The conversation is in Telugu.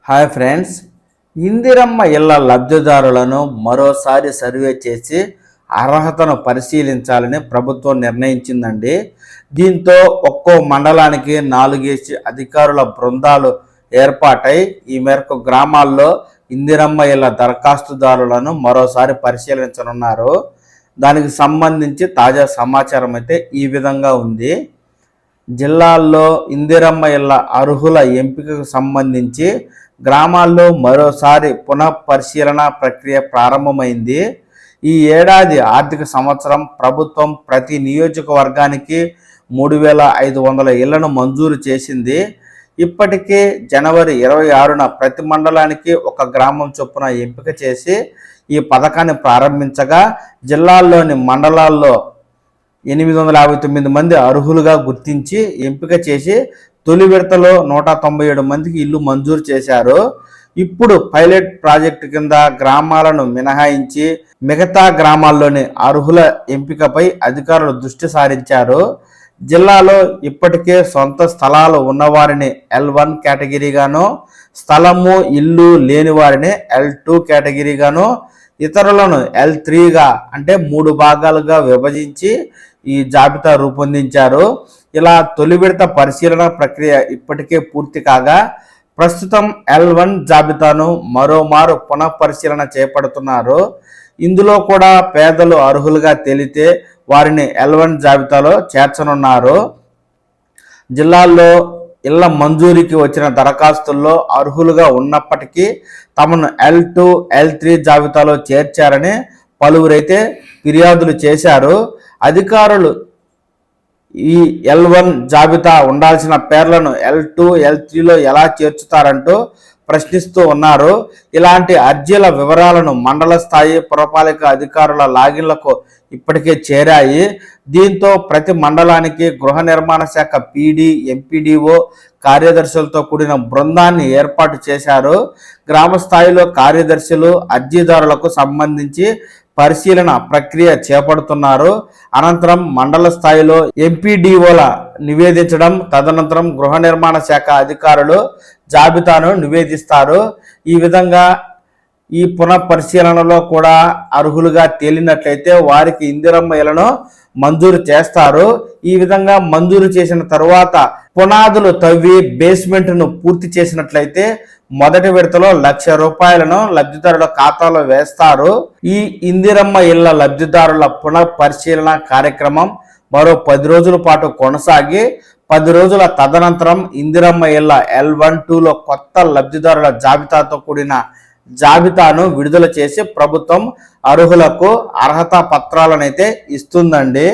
హాయ్ ఫ్రెండ్స్, ఇందిరమ్మ ఇళ్ల లబ్ధిదారులను మరోసారి సర్వే చేసి అర్హతను పరిశీలించాలని ప్రభుత్వం నిర్ణయించిందండి. దీంతో ఒక్కో మండలానికి 4 అధికారుల బృందాలు ఏర్పాటై ఈ మేరకు గ్రామాల్లో ఇందిరమ్మ ఇళ్ల దరఖాస్తుదారులను మరోసారి పరిశీలించనున్నారు. దానికి సంబంధించి తాజా సమాచారం అయితే ఈ విధంగా ఉంది. జిల్లాల్లో ఇందిరమ్మ ఇళ్ల అర్హుల ఎంపికకు సంబంధించి గ్రామాల్లో మరోసారి పునఃపరిశీలన ప్రక్రియ ప్రారంభమైంది. ఈ ఏడాది ఆర్థిక సంవత్సరం ప్రభుత్వం ప్రతి నియోజకవర్గానికి 3,500 ఇళ్లను మంజూరు చేసింది. ఇప్పటికే జనవరి 26న ప్రతి మండలానికి ఒక గ్రామం చొప్పున ఎంపిక చేసి ఈ పథకాన్ని ప్రారంభించగా జిల్లాల్లోని మండలాల్లో 859 మంది అర్హులుగా గుర్తించి ఎంపిక చేసి తొలి విడతలో 197 మందికి ఇల్లు మంజూరు చేశారు. ఇప్పుడు పైలట్ ప్రాజెక్టు కింద గ్రామాలను మినహాయించి మిగతా గ్రామాల్లోని అర్హుల ఎంపికపై అధికారులు దృష్టి సారించారు. జిల్లాలో ఇప్పటికే సొంత స్థలాలు ఉన్నవారిని L1 కేటగిరీగాను, స్థలము ఇల్లు లేని వారిని L2 కేటగిరీగాను, ఇతరులను L3గా అంటే 3 భాగాలుగా విభజించి ఈ జాబితా రూపొందించారు. ఇలా తొలి విడత పరిశీలన ప్రక్రియ ఇప్పటికే పూర్తి కాగా ప్రస్తుతం L1 జాబితాను మరోమారు పునఃపరిశీలన చేపడుతున్నారు. ఇందులో కూడా పేదలు అర్హులుగా తేలితే వారిని L1 జాబితాలో చేర్చనున్నారు. జిల్లాల్లో ఇళ్ల మంజూరీకి వచ్చిన దరఖాస్తుల్లో అర్హులుగా ఉన్నప్పటికీ తమను L2, L3 జాబితాలో చేర్చారని పలువురైతే ఫిర్యాదులు చేశారు. అధికారులు ఈ L1 జాబితా ఉండాల్సిన పేర్లను L2, L3లో ఎలా చేర్చుతారంటూ ప్రశ్నిస్తూ ఉన్నారు. ఇలాంటి అర్జీల వివరాలను మండల స్థాయి పురపాలిక అధికారుల లాగిన్లకు ఇప్పటికే చేరాయి. దీంతో ప్రతి మండలానికి గృహ నిర్మాణ శాఖ PD, MPDO కార్యదర్శులతో కూడిన బృందాన్ని ఏర్పాటు చేశారు. గ్రామ స్థాయిలో కార్యదర్శులు అర్జీదారులకు సంబంధించి పరిశీలన ప్రక్రియ చేపడుతున్నారు. అనంతరం మండల స్థాయిలో MPDOల నివేదించడం, తదనంతరం గృహ నిర్మాణ శాఖ అధికారులు జాబితాను నివేదిస్తారు. ఈ విధంగా ఈ పునఃపరిశీలనలో కూడా అర్హులుగా తేలినట్లయితే వారికి ఇందిరమ్మ ఇళ్లను మంజూరు చేస్తారు. ఈ విధంగా మంజూరు చేసిన తరువాత పునాదులు తవ్వి బేస్మెంట్ను పూర్తి చేసినట్లయితే మొదటి విడతలో ₹1,00,000 లబ్ధిదారుల ఖాతాలో వేస్తారు. ఈ ఇందిరమ్మ ఇళ్ల లబ్ధిదారుల పునఃపరిశీలన కార్యక్రమం మరో 10 రోజుల పాటు కొనసాగి 10 రోజుల తదనంతరం ఇందిరమ్మ ఇళ్ల L1, 2లో కొత్త లబ్ధిదారుల జాబితాతో కూడిన జాబితాను విడుదల చేసి ప్రభుత్వం అర్హులకు అర్హత పత్రాలనైతే ఇస్తుందండి.